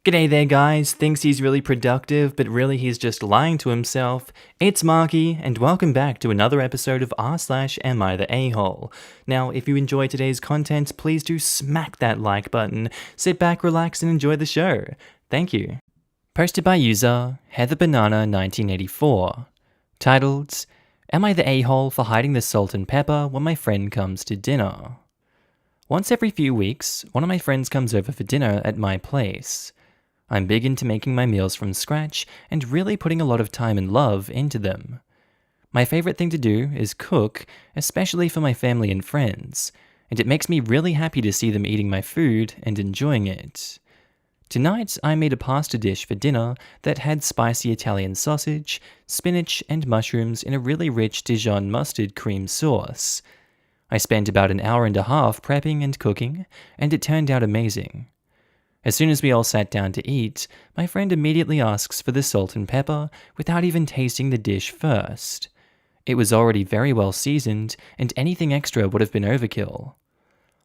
G'day there guys, thinks he's really productive, but really he's just lying to himself. It's Markee, and welcome back to another episode of r/AmiTheA. Now, if you enjoy today's content, please do smack that like button, sit back, relax, and enjoy the show. Thank you. Posted by user HeatherBanana1984. Titled, Am I the a-hole for hiding the salt and pepper when my friend comes to dinner? Once every few weeks, one of my friends comes over for dinner at my place. I'm big into making my meals from scratch and really putting a lot of time and love into them. My favorite thing to do is cook, especially for my family and friends, and it makes me really happy to see them eating my food and enjoying it. Tonight, I made a pasta dish for dinner that had spicy Italian sausage, spinach, and mushrooms in a really rich Dijon mustard cream sauce. I spent about an hour and a half prepping and cooking, and it turned out amazing. As soon as we all sat down to eat, my friend immediately asks for the salt and pepper without even tasting the dish first. It was already very well seasoned, and anything extra would have been overkill.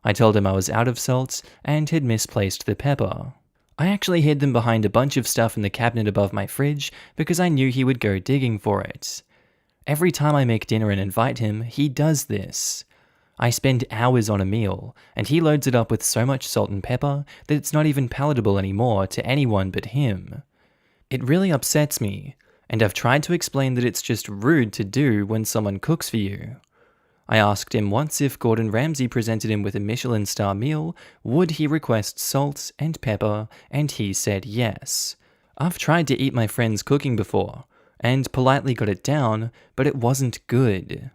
I told him I was out of salt and had misplaced the pepper. I actually hid them behind a bunch of stuff in the cabinet above my fridge because I knew he would go digging for it. Every time I make dinner and invite him, he does this. I spend hours on a meal, and he loads it up with so much salt and pepper that it's not even palatable anymore to anyone but him. It really upsets me, and I've tried to explain that it's just rude to do when someone cooks for you. I asked him once if Gordon Ramsay presented him with a Michelin star meal, would he request salt and pepper, and he said yes. I've tried to eat my friend's cooking before, and politely got it down, but it wasn't good.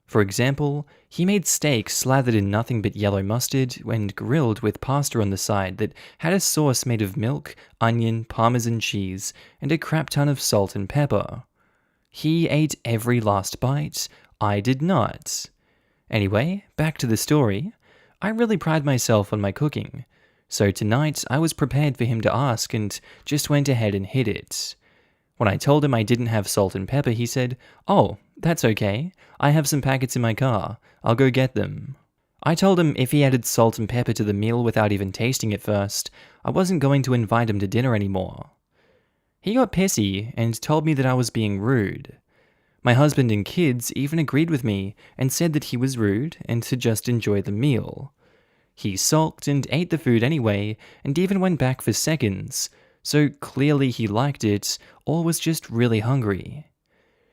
For example, he made steak slathered in nothing but yellow mustard and grilled with pasta on the side that had a sauce made of milk, onion, parmesan cheese, and a crap ton of salt and pepper. He ate every last bite, I did not. Anyway, back to the story. I really pride myself on my cooking, so tonight I was prepared for him to ask and just went ahead and hid it. When I told him I didn't have salt and pepper, he said, "Oh, that's okay. I have some packets in my car. I'll go get them." I told him if he added salt and pepper to the meal without even tasting it first, I wasn't going to invite him to dinner anymore. He got pissy and told me that I was being rude. My husband and kids even agreed with me and said that he was rude and to just enjoy the meal. He sulked and ate the food anyway and even went back for seconds, so clearly he liked it or was just really hungry.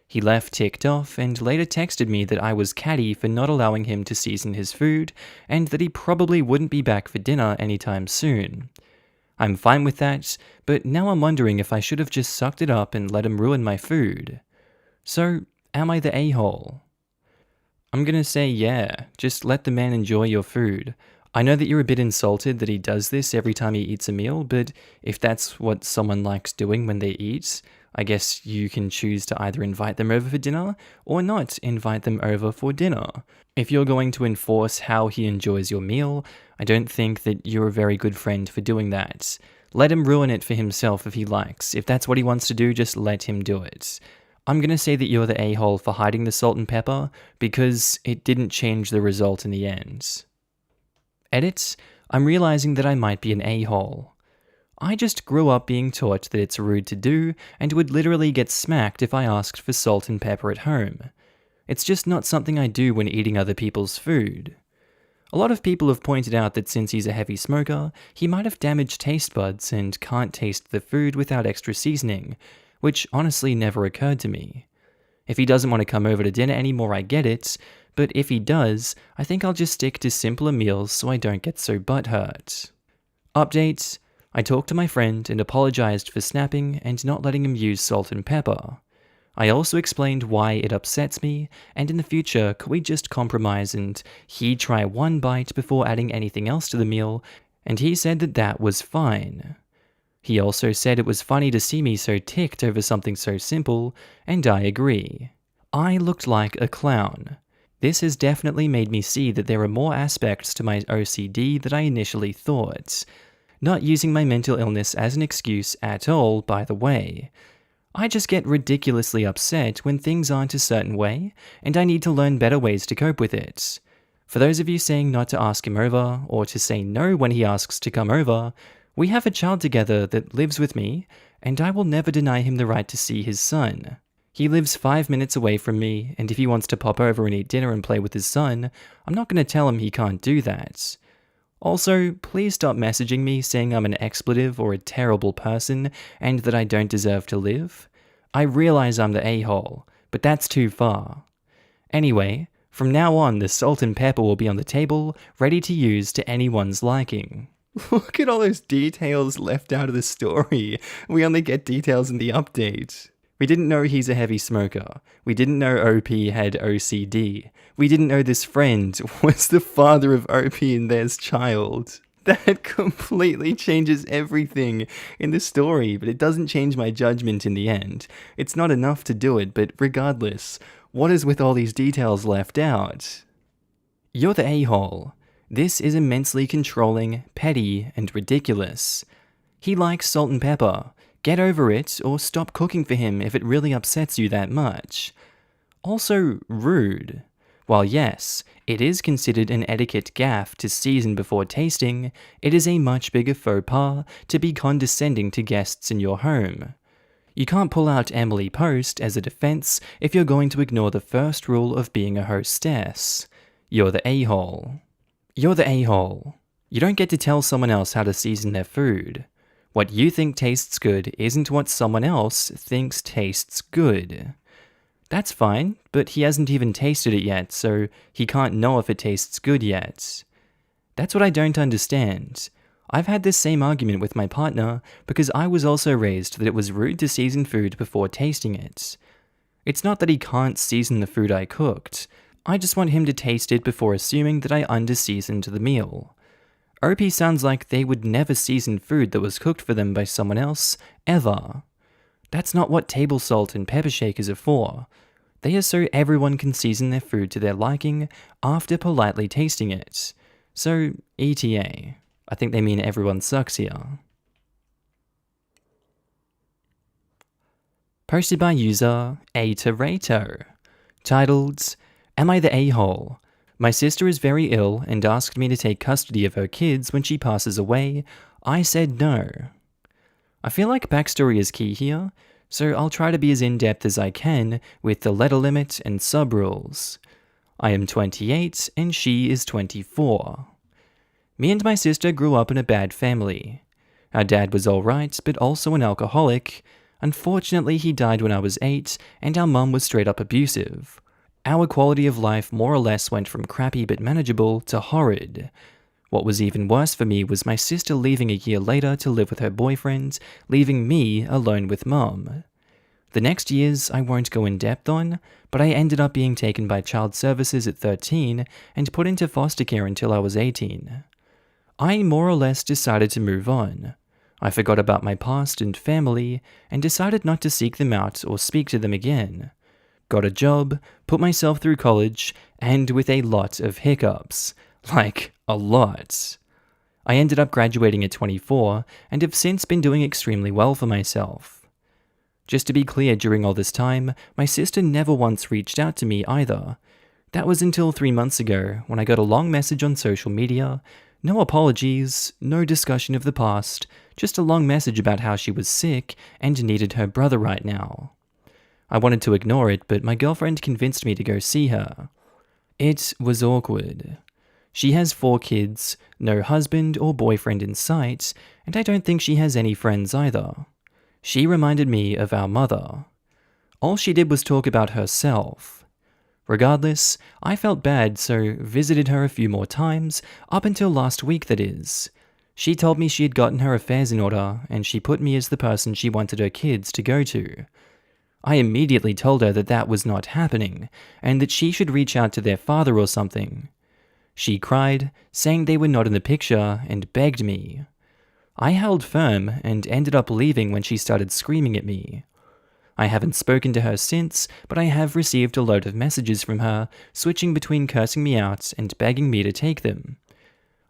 He left ticked off and later texted me that I was catty for not allowing him to season his food and that he probably wouldn't be back for dinner anytime soon. I'm fine with that, but now I'm wondering if I should have just sucked it up and let him ruin my food. So, am I the a-hole? I'm gonna say yeah, just let the man enjoy your food. I know that you're a bit insulted that he does this every time he eats a meal, but if that's what someone likes doing when they eat, I guess you can choose to either invite them over for dinner or not invite them over for dinner. If you're going to enforce how he enjoys your meal, I don't think that you're a very good friend for doing that. Let him ruin it for himself if he likes. If that's what he wants to do, just let him do it. I'm gonna say that you're the a-hole for hiding the salt and pepper because it didn't change the result in the end. Edit, I'm realizing that I might be an a-hole. I just grew up being taught that it's rude to do and would literally get smacked if I asked for salt and pepper at home. It's just not something I do when eating other people's food. A lot of people have pointed out that since he's a heavy smoker, he might have damaged taste buds and can't taste the food without extra seasoning, which honestly never occurred to me. If he doesn't want to come over to dinner anymore, I get it, but if he does, I think I'll just stick to simpler meals so I don't get so butthurt. Update, I talked to my friend and apologized for snapping and not letting him use salt and pepper. I also explained why it upsets me, and in the future, could we just compromise and he try one bite before adding anything else to the meal, and he said that that was fine. He also said it was funny to see me so ticked over something so simple, and I agree. I looked like a clown. This has definitely made me see that there are more aspects to my OCD than I initially thought. Not using my mental illness as an excuse at all, by the way. I just get ridiculously upset when things aren't a certain way, and I need to learn better ways to cope with it. For those of you saying not to ask him over, or to say no when he asks to come over, We have a child together that lives with me, and I will never deny him the right to see his son. He lives 5 minutes away from me, and if he wants to pop over and eat dinner and play with his son, I'm not going to tell him he can't do that. Also, please stop messaging me saying I'm an expletive or a terrible person and that I don't deserve to live. I realize I'm the a-hole, but that's too far. Anyway, from now on the salt and pepper will be on the table, ready to use to anyone's liking. Look at all those details left out of the story. We only get details in the update. We didn't know he's a heavy smoker. We didn't know OP had OCD. We didn't know this friend was the father of OP and their child. That completely changes everything in the story, but it doesn't change my judgment in the end. It's not enough to do it, but regardless, what is with all these details left out? You're the a-hole. This is immensely controlling, petty, and ridiculous. He likes salt and pepper. Get over it, or stop cooking for him if it really upsets you that much. Also, rude. While yes, it is considered an etiquette gaffe to season before tasting, it is a much bigger faux pas to be condescending to guests in your home. You can't pull out Emily Post as a defense if you're going to ignore the first rule of being a hostess. You're the a-hole. You're the a-hole. You don't get to tell someone else how to season their food. What you think tastes good isn't what someone else thinks tastes good. That's fine, but he hasn't even tasted it yet, so he can't know if it tastes good yet. That's what I don't understand. I've had this same argument with my partner because I was also raised that it was rude to season food before tasting it. It's not that he can't season the food I cooked. I just want him to taste it before assuming that I under-seasoned the meal. OP sounds like they would never season food that was cooked for them by someone else, ever. That's not what table salt and pepper shakers are for. They are so everyone can season their food to their liking after politely tasting it. So, ETA. I think they mean everyone sucks here. Posted by user AITA. Titled, Am I the a-hole? My sister is very ill and asked me to take custody of her kids when she passes away. I said no. I feel like backstory is key here, so I'll try to be as in-depth as I can with the letter limit and sub-rules. I am 28 and she is 24. Me and my sister grew up in a bad family. Our dad was alright, but also an alcoholic. Unfortunately, he died when I was 8, and our mum was straight up abusive. Our quality of life more or less went from crappy but manageable to horrid. What was even worse for me was my sister leaving a year later to live with her boyfriend, leaving me alone with mum. The next years I won't go in depth on, but I ended up being taken by child services at 13 and put into foster care until I was 18. I more or less decided to move on. I forgot about my past and family and decided not to seek them out or speak to them again. Got a job, put myself through college, and with a lot of hiccups. Like, a lot. I ended up graduating at 24, and have since been doing extremely well for myself. Just to be clear, during all this time, my sister never once reached out to me either. That was until 3 months ago, when I got a long message on social media. No apologies, no discussion of the past, just a long message about how she was sick and needed her brother right now. I wanted to ignore it, but my girlfriend convinced me to go see her. It was awkward. She has 4 kids, no husband or boyfriend in sight, and I don't think she has any friends either. She reminded me of our mother. All she did was talk about herself. Regardless, I felt bad, so visited her a few more times, up until last week that is. She told me she had gotten her affairs in order, and she put me as the person she wanted her kids to go to. I immediately told her that that was not happening, and that she should reach out to their father or something. She cried, saying they were not in the picture, and begged me. I held firm, and ended up leaving when she started screaming at me. I haven't spoken to her since, but I have received a load of messages from her, switching between cursing me out and begging me to take them.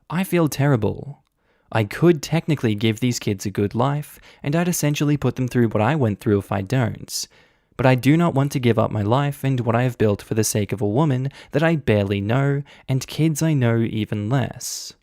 I feel terrible. I could technically give these kids a good life, and I'd essentially put them through what I went through if I don't. But I do not want to give up my life and what I have built for the sake of a woman that I barely know, and kids I know even less.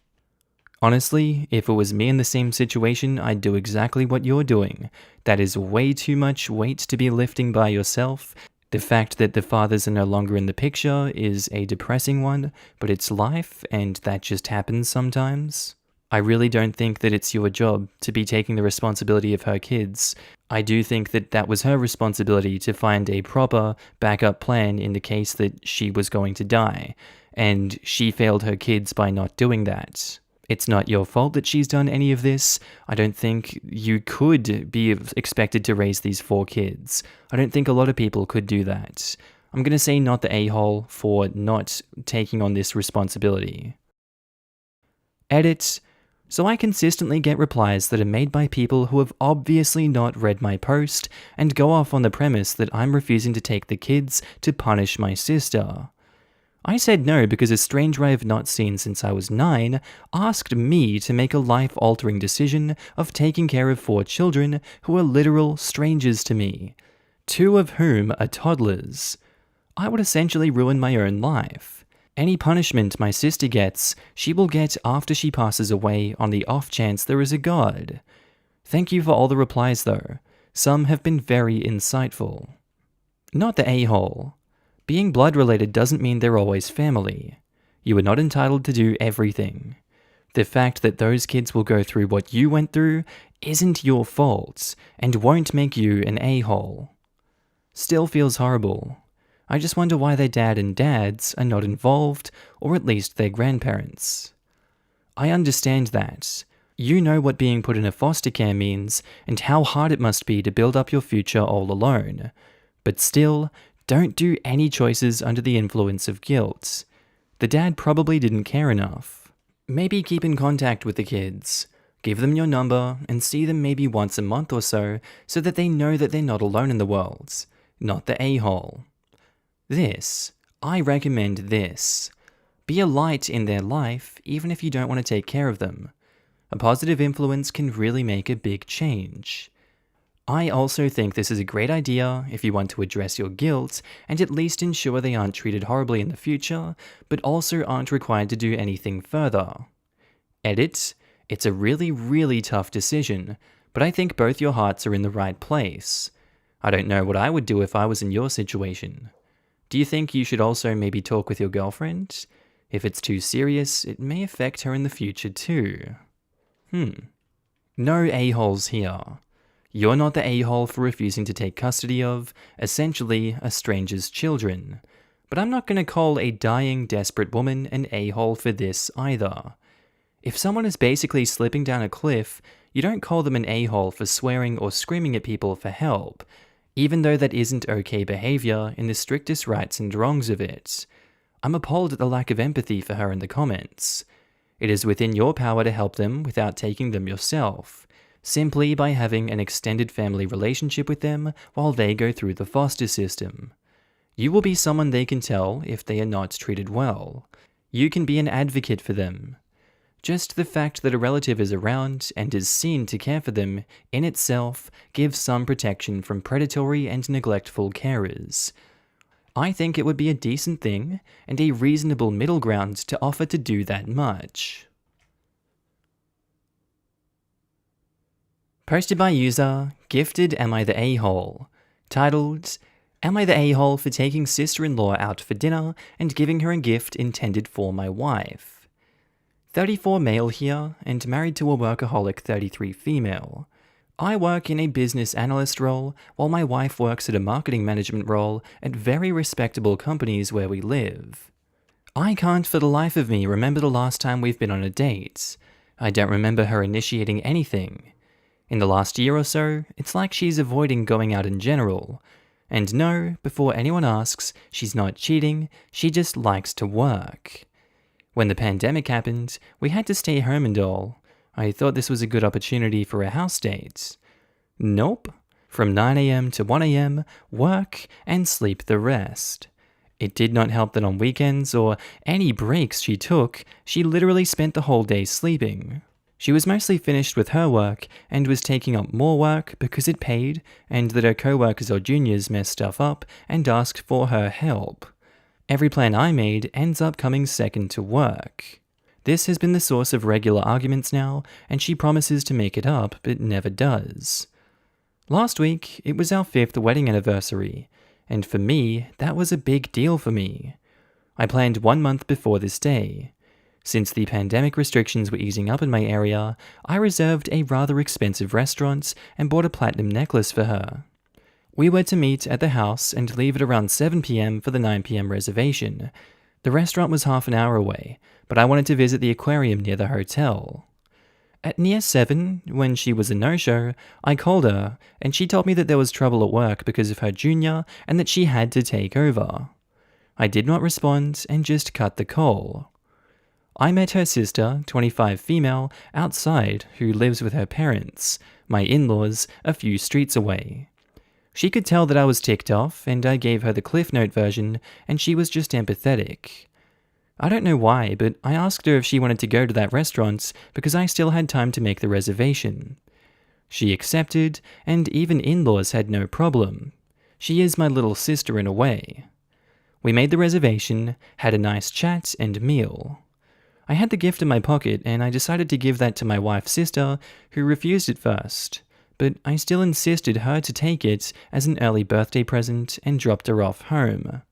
Honestly, if it was me in the same situation, I'd do exactly what you're doing. That is way too much weight to be lifting by yourself. The fact that the fathers are no longer in the picture is a depressing one, but it's life, and that just happens sometimes. I really don't think that it's your job to be taking the responsibility of her kids. I do think that that was her responsibility to find a proper backup plan in the case that she was going to die, and she failed her kids by not doing that. It's not your fault that she's done any of this. I don't think you could be expected to raise these 4 kids. I don't think a lot of people could do that. I'm going to say not the a-hole for not taking on this responsibility. Edit. So I consistently get replies that are made by people who have obviously not read my post and go off on the premise that I'm refusing to take the kids to punish my sister. I said no because a stranger I have not seen since I was 9 asked me to make a life-altering decision of taking care of 4 children who are literal strangers to me, 2 of whom are toddlers. I would essentially ruin my own life. Any punishment my sister gets, she will get after she passes away on the off chance there is a God. Thank you for all the replies though. Some have been very insightful. Not the a-hole. Being blood-related doesn't mean they're always family. You are not entitled to do everything. The fact that those kids will go through what you went through isn't your fault, and won't make you an a-hole. Still feels horrible. I just wonder why their dad and dads are not involved, or at least their grandparents. I understand that. You know what being put in a foster care means, and how hard it must be to build up your future all alone. But still, don't do any choices under the influence of guilt. The dad probably didn't care enough. Maybe keep in contact with the kids. Give them your number and see them maybe once a month or so that they know that they're not alone in the world. Not the a-hole. I recommend this. Be a light in their life even if you don't want to take care of them. A positive influence can really make a big change. I also think this is a great idea if you want to address your guilt and at least ensure they aren't treated horribly in the future, but also aren't required to do anything further. Edit. It's a really, really tough decision, but I think both your hearts are in the right place. I don't know what I would do if I was in your situation. Do you think you should also maybe talk with your girlfriend? If it's too serious, it may affect her in the future too. No a-holes here. You're not the a-hole for refusing to take custody of, essentially, a stranger's children. But I'm not going to call a dying, desperate woman an a-hole for this either. If someone is basically slipping down a cliff, you don't call them an a-hole for swearing or screaming at people for help, even though that isn't okay behavior in the strictest rights and wrongs of it. I'm appalled at the lack of empathy for her in the comments. It is within your power to help them without taking them yourself, simply by having an extended family relationship with them while they go through the foster system. You will be someone they can tell if they are not treated well. You can be an advocate for them. Just the fact that a relative is around and is seen to care for them in itself gives some protection from predatory and neglectful carers. I think it would be a decent thing and a reasonable middle ground to offer to do that much. Posted by user Gifted Am I the A-hole, titled, Am I the a-hole for taking sister-in-law out for dinner and giving her a gift intended for my wife? 34 male here and married to a workaholic 33 female. I work in a business analyst role while my wife works at a marketing management role at very respectable companies where we live. I can't for the life of me remember the last time we've been on a date. I don't remember her initiating anything. In the last year or so, it's like she's avoiding going out in general. And no, before anyone asks, she's not cheating, she just likes to work. When the pandemic happened, we had to stay home and all. I thought this was a good opportunity for a house date. Nope. From 9 AM to 1 AM, work and sleep the rest. It did not help that on weekends or any breaks she took, she literally spent the whole day sleeping. She was mostly finished with her work and was taking up more work because it paid and that her co-workers or juniors messed stuff up and asked for her help. Every plan I made ends up coming second to work. This has been the source of regular arguments now, and she promises to make it up, but never does. Last week, it was our 5th wedding anniversary, and for me, that was a big deal for me. I planned 1 month before this day. Since the pandemic restrictions were easing up in my area, I reserved a rather expensive restaurant and bought a platinum necklace for her. We were to meet at the house and leave at around 7 p.m. for the 9 p.m. reservation. The restaurant was half an hour away, but I wanted to visit the aquarium near the hotel. At near 7, when she was a no-show, I called her, and she told me that there was trouble at work because of her junior and that she had to take over. I did not respond and just cut the call. I met her sister, 25 female, outside, who lives with her parents, my in-laws, a few streets away. She could tell that I was ticked off, and I gave her the Cliff Note version, and she was just empathetic. I don't know why, but I asked her if she wanted to go to that restaurant because I still had time to make the reservation. She accepted, and even in-laws had no problem. She is my little sister in a way. We made the reservation, had a nice chat and meal. I had the gift in my pocket, and I decided to give that to my wife's sister, who refused at first, but I still insisted her to take it as an early birthday present and dropped her off home.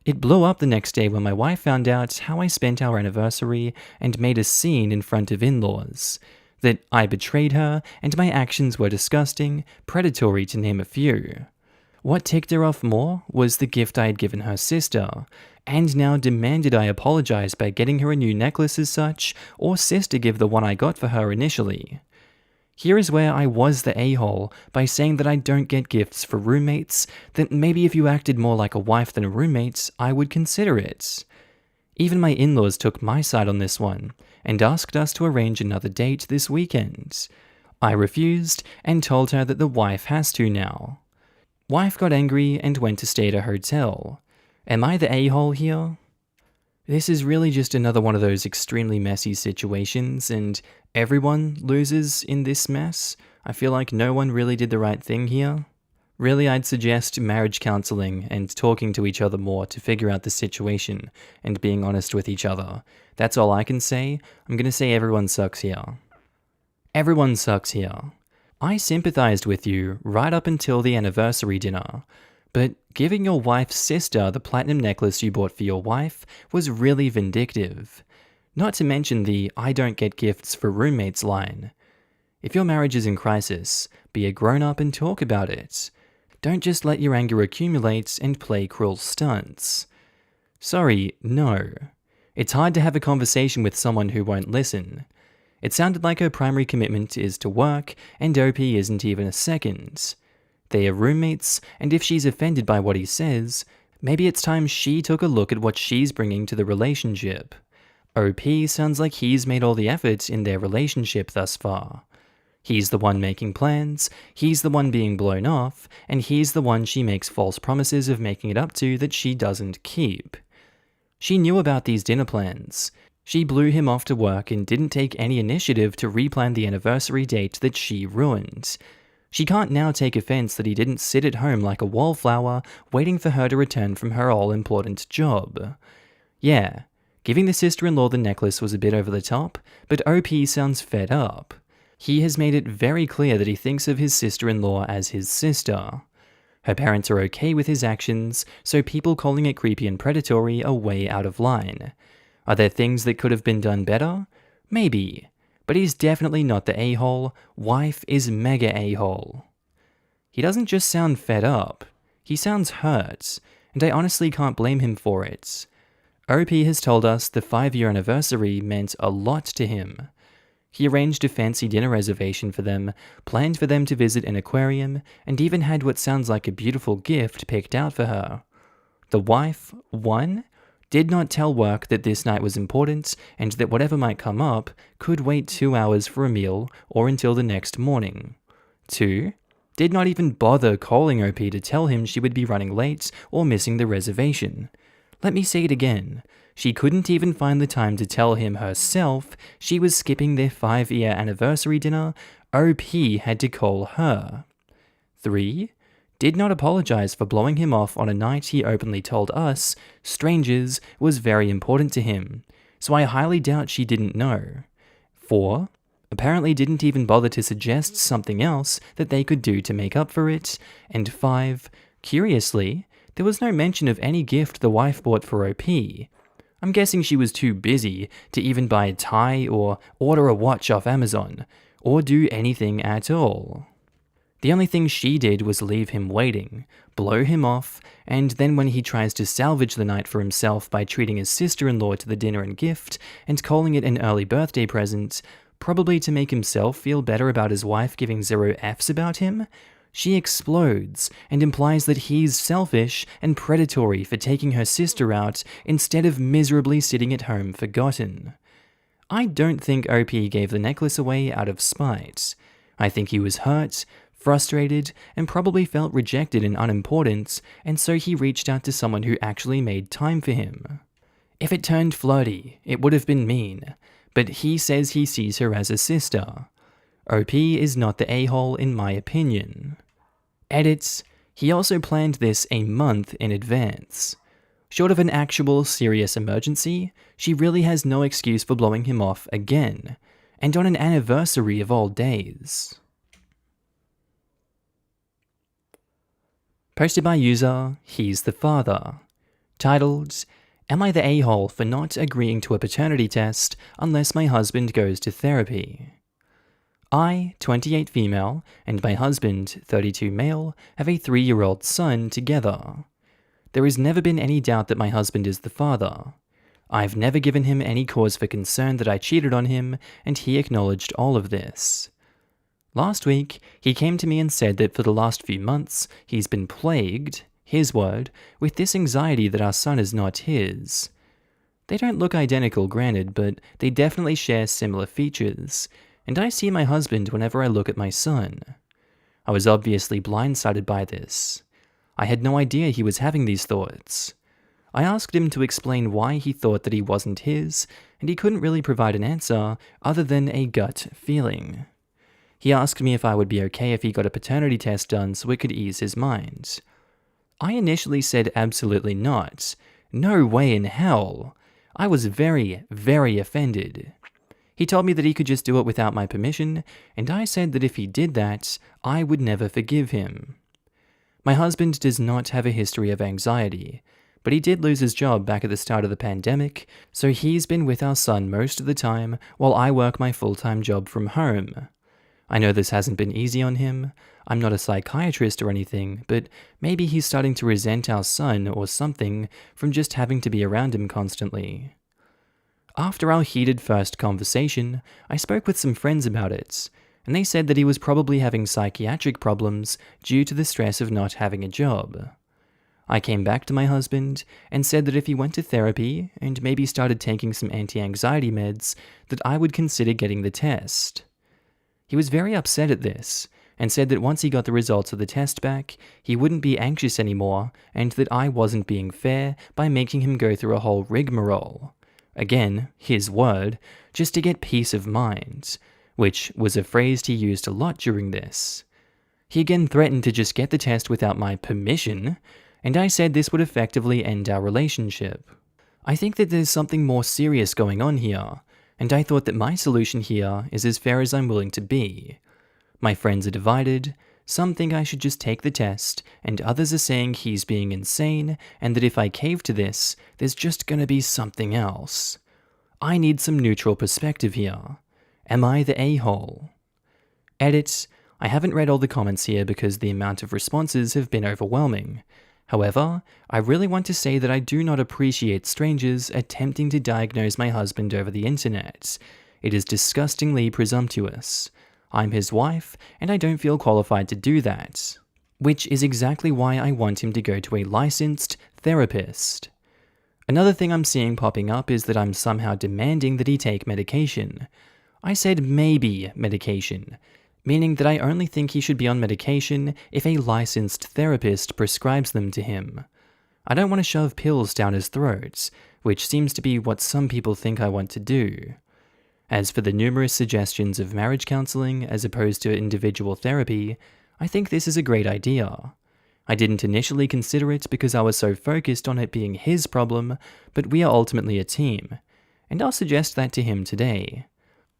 It blew up the next day when my wife found out how I spent our anniversary and made a scene in front of in-laws, that I betrayed her and my actions were disgusting, predatory to name a few. What ticked her off more was the gift I had given her sister, and now demanded I apologize by getting her a new necklace as such, or sister give the one I got for her initially. Here is where I was the a-hole by saying that I don't get gifts for roommates, that maybe if you acted more like a wife than a roommate, I would consider it. Even my in-laws took my side on this one, and asked us to arrange another date this weekend. I refused, and told her that the wife has to now. Wife got angry and went to stay at a hotel. Am I the a-hole here? This is really just another one of those extremely messy situations, and everyone loses in this mess. I feel like no one really did the right thing here. Really, I'd suggest marriage counseling and talking to each other more to figure out the situation and being honest with each other. That's all I can say. I'm gonna say everyone sucks here. Everyone sucks here. I sympathized with you right up until the anniversary dinner, but giving your wife's sister the platinum necklace you bought for your wife was really vindictive. Not to mention the "I don't get gifts for roommates" line. If your marriage is in crisis, be a grown-up and talk about it. Don't just let your anger accumulate and play cruel stunts. Sorry, no. It's hard to have a conversation with someone who won't listen. It sounded like her primary commitment is to work, and OP isn't even a second. They are roommates, and if she's offended by what he says, maybe it's time she took a look at what she's bringing to the relationship. OP sounds like he's made all the effort in their relationship thus far. He's the one making plans, he's the one being blown off, and he's the one she makes false promises of making it up to that she doesn't keep. She knew about these dinner plans. She blew him off to work and didn't take any initiative to replan the anniversary date that she ruined. She can't now take offense that he didn't sit at home like a wallflower waiting for her to return from her all-important job. Yeah, giving the sister-in-law the necklace was a bit over the top, but OP sounds fed up. He has made it very clear that he thinks of his sister-in-law as his sister. Her parents are okay with his actions, so people calling it creepy and predatory are way out of line. Are there things that could have been done better? Maybe. But he's definitely not the a-hole. Wife is mega a-hole. He doesn't just sound fed up. He sounds hurt, and I honestly can't blame him for it. OP has told us the 5-year anniversary meant a lot to him. He arranged a fancy dinner reservation for them, planned for them to visit an aquarium, and even had what sounds like a beautiful gift picked out for her. The wife, 1, did not tell work that this night was important and that whatever might come up could wait 2 hours for a meal or until the next morning. 2, did not even bother calling OP to tell him she would be running late or missing the reservation. Let me say it again. She couldn't even find the time to tell him herself she was skipping their 5-year anniversary dinner. OP had to call her. 3, did not apologize for blowing him off on a night he openly told us, strangers, was very important to him. so I highly doubt she didn't know. 4. Apparently didn't even bother to suggest something else that they could do to make up for it. And 5. Curiously, there was no mention of any gift the wife bought for OP. I'm guessing she was too busy to even buy a tie or order a watch off Amazon, or do anything at all. The only thing she did was leave him waiting, blow him off, and then when he tries to salvage the night for himself by treating his sister-in-law to the dinner and gift and calling it an early birthday present, probably to make himself feel better about his wife giving 0 Fs about him, she explodes and implies that he's selfish and predatory for taking her sister out instead of miserably sitting at home forgotten. I don't think OP gave the necklace away out of spite. I think he was hurt, frustrated, and probably felt rejected and unimportant, and so he reached out to someone who actually made time for him. If it turned flirty, it would have been mean, but he says he sees her as a sister. OP is not the a-hole in my opinion. Edits, he also planned this a month in advance. Short of an actual serious emergency, she really has no excuse for blowing him off again, and on an anniversary of all days. Posted by user, He's the Father. Titled, Am I the a-hole for not agreeing to a paternity test unless my husband goes to therapy? I, 28 female, and my husband, 32 male, have a 3-year-old son together. There has never been any doubt that my husband is the father. I've never given him any cause for concern that I cheated on him, and he acknowledged all of this. Last week, he came to me and said that for the last few months, he's been plagued, his word, with this anxiety that our son is not his. They don't look identical, granted, but they definitely share similar features, and I see my husband whenever I look at my son. I was obviously blindsided by this. I had no idea he was having these thoughts. I asked him to explain why he thought that he wasn't his, and he couldn't really provide an answer other than a gut feeling. He asked me if I would be okay if he got a paternity test done so it could ease his mind. I initially said absolutely not. No way in hell. I was very, very offended. He told me that he could just do it without my permission, and I said that if he did that, I would never forgive him. My husband does not have a history of anxiety, but he did lose his job back at the start of the pandemic, so he's been with our son most of the time while I work my full-time job from home. I know this hasn't been easy on him. I'm not a psychiatrist or anything, but maybe he's starting to resent our son or something from just having to be around him constantly. After our heated first conversation, I spoke with some friends about it, and they said that he was probably having psychiatric problems due to the stress of not having a job. I came back to my husband and said that if he went to therapy and maybe started taking some anti-anxiety meds, that I would consider getting the test. He was very upset at this, and said that once he got the results of the test back, he wouldn't be anxious anymore, and that I wasn't being fair by making him go through a whole rigmarole. Again, his word, just to get peace of mind, which was a phrase he used a lot during this. He again threatened to just get the test without my permission, and I said this would effectively end our relationship. I think that there's something more serious going on here, and I thought that my solution here is as fair as I'm willing to be. My friends are divided. Some think I should just take the test, and others are saying he's being insane, and that if I cave to this, there's just gonna be something else. I need some neutral perspective here. Am I the a-hole? Edit, I haven't read all the comments here because the amount of responses have been overwhelming. However, I really want to say that I do not appreciate strangers attempting to diagnose my husband over the internet. It is disgustingly presumptuous. I'm his wife, and I don't feel qualified to do that. Which is exactly why I want him to go to a licensed therapist. Another thing I'm seeing popping up is that I'm somehow demanding that he take medication. I said maybe medication, meaning that I only think he should be on medication if a licensed therapist prescribes them to him. I don't want to shove pills down his throat, which seems to be what some people think I want to do. As for the numerous suggestions of marriage counseling as opposed to individual therapy, I think this is a great idea. I didn't initially consider it because I was so focused on it being his problem, but we are ultimately a team, and I'll suggest that to him today.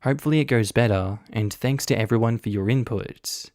Hopefully it goes better, and thanks to everyone for your input.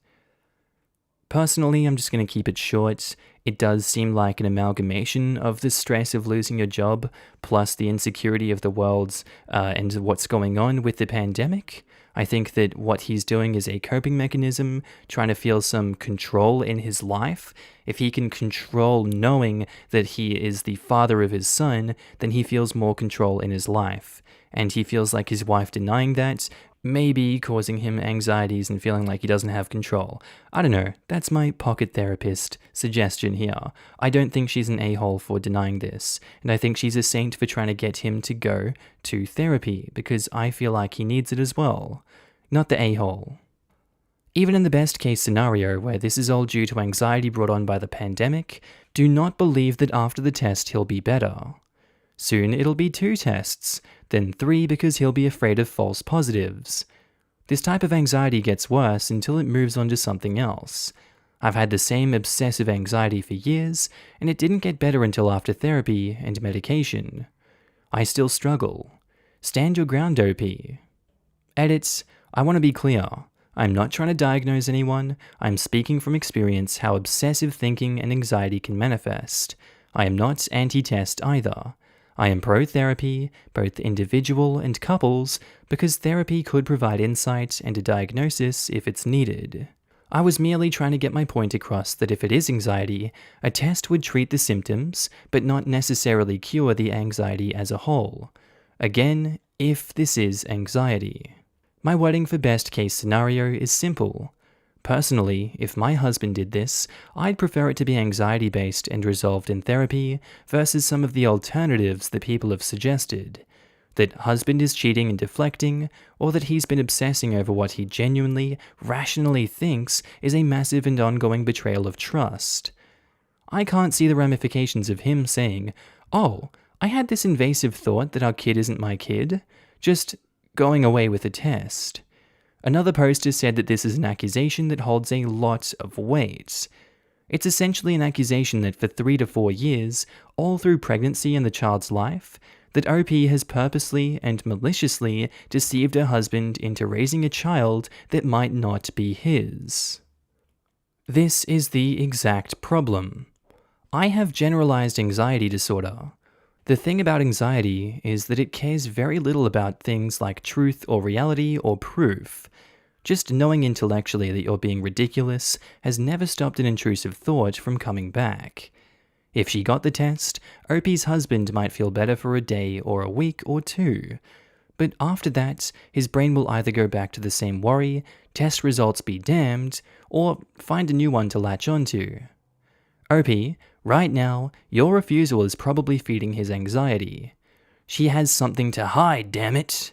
Personally, I'm just going to keep it short. It does seem like an amalgamation of the stress of losing your job, plus the insecurity of the world and what's going on with the pandemic. I think that what he's doing is a coping mechanism, trying to feel some control in his life. If he can control knowing that he is the father of his son, then he feels more control in his life. And he feels like his wife denying that may be causing him anxieties and feeling like he doesn't have control. I don't know, that's my pocket therapist suggestion here. I don't think she's an a-hole for denying this, and I think she's a saint for trying to get him to go to therapy, because I feel like he needs it as well. Not the a-hole. Even in the best case scenario, where this is all due to anxiety brought on by the pandemic, do not believe that after the test he'll be better. Soon it'll be 2 tests, then 3 because he'll be afraid of false positives. This type of anxiety gets worse until it moves on to something else. I've had the same obsessive anxiety for years, and it didn't get better until after therapy and medication. I still struggle. Stand your ground, OP. Edits, I want to be clear. I'm not trying to diagnose anyone. I'm speaking from experience how obsessive thinking and anxiety can manifest. I am not anti-test either. I am pro-therapy, both individual and couples, because therapy could provide insight and a diagnosis if it's needed. I was merely trying to get my point across that if it is anxiety, a test would treat the symptoms, but not necessarily cure the anxiety as a whole. Again, if this is anxiety. My wording for best case scenario is simple. Personally, if my husband did this, I'd prefer it to be anxiety-based and resolved in therapy versus some of the alternatives that people have suggested. That husband is cheating and deflecting, or that he's been obsessing over what he genuinely, rationally thinks is a massive and ongoing betrayal of trust. I can't see the ramifications of him saying, "Oh, I had this invasive thought that our kid isn't my kid," just going away with a test. Another poster said that this is an accusation that holds a lot of weight. It's essentially an accusation that for 3 to 4 years, all through pregnancy and the child's life, that OP has purposely and maliciously deceived her husband into raising a child that might not be his. This is the exact problem. I have generalized anxiety disorder. The thing about anxiety is that it cares very little about things like truth or reality or proof. Just knowing intellectually that you're being ridiculous has never stopped an intrusive thought from coming back. If she got the test, OP's husband might feel better for a day or a week or 2. But after that, his brain will either go back to the same worry, test results be damned, or find a new one to latch onto. OP, right now, your refusal is probably feeding his anxiety. She has something to hide, damn it!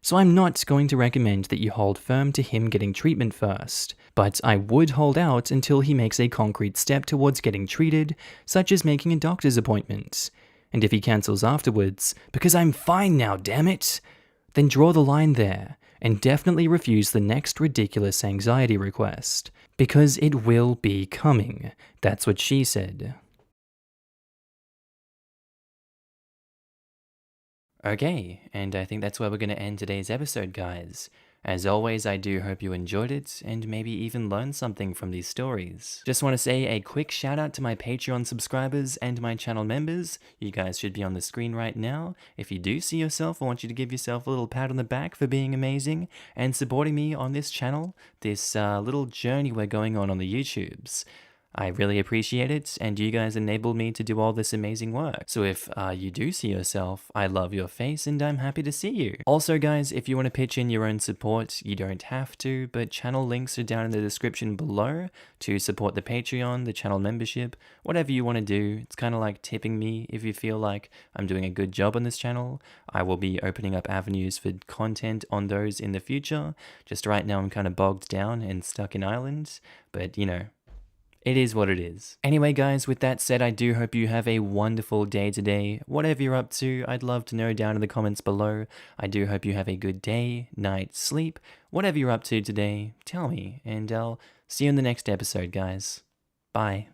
So I'm not going to recommend that you hold firm to him getting treatment first, but I would hold out until he makes a concrete step towards getting treated, such as making a doctor's appointment. And if he cancels afterwards, because I'm fine now, damn it, then draw the line there, and definitely refuse the next ridiculous anxiety request, because it will be coming. That's what she said. Okay, and I think that's where we're going to end today's episode, guys. As always, I do hope you enjoyed it, and maybe even learned something from these stories. Just want to say a quick shout out to my Patreon subscribers and my channel members. You guys should be on the screen right now. If you do see yourself, I want you to give yourself a little pat on the back for being amazing and supporting me on this channel, this little journey we're going on the YouTubes. I really appreciate it, and you guys enabled me to do all this amazing work. So if you do see yourself, I love your face and I'm happy to see you. Also guys, if you want to pitch in your own support, you don't have to, but channel links are down in the description below to support the Patreon, the channel membership, whatever you want to do. It's kind of like tipping me if you feel like I'm doing a good job on this channel. I will be opening up avenues for content on those in the future. Just right now I'm kind of bogged down and stuck in Ireland, but you know, it is what it is. Anyway guys, with that said, I do hope you have a wonderful day today. Whatever you're up to, I'd love to know down in the comments below. I do hope you have a good day, night, sleep. Whatever you're up to today, tell me, and I'll see you in the next episode, guys. Bye.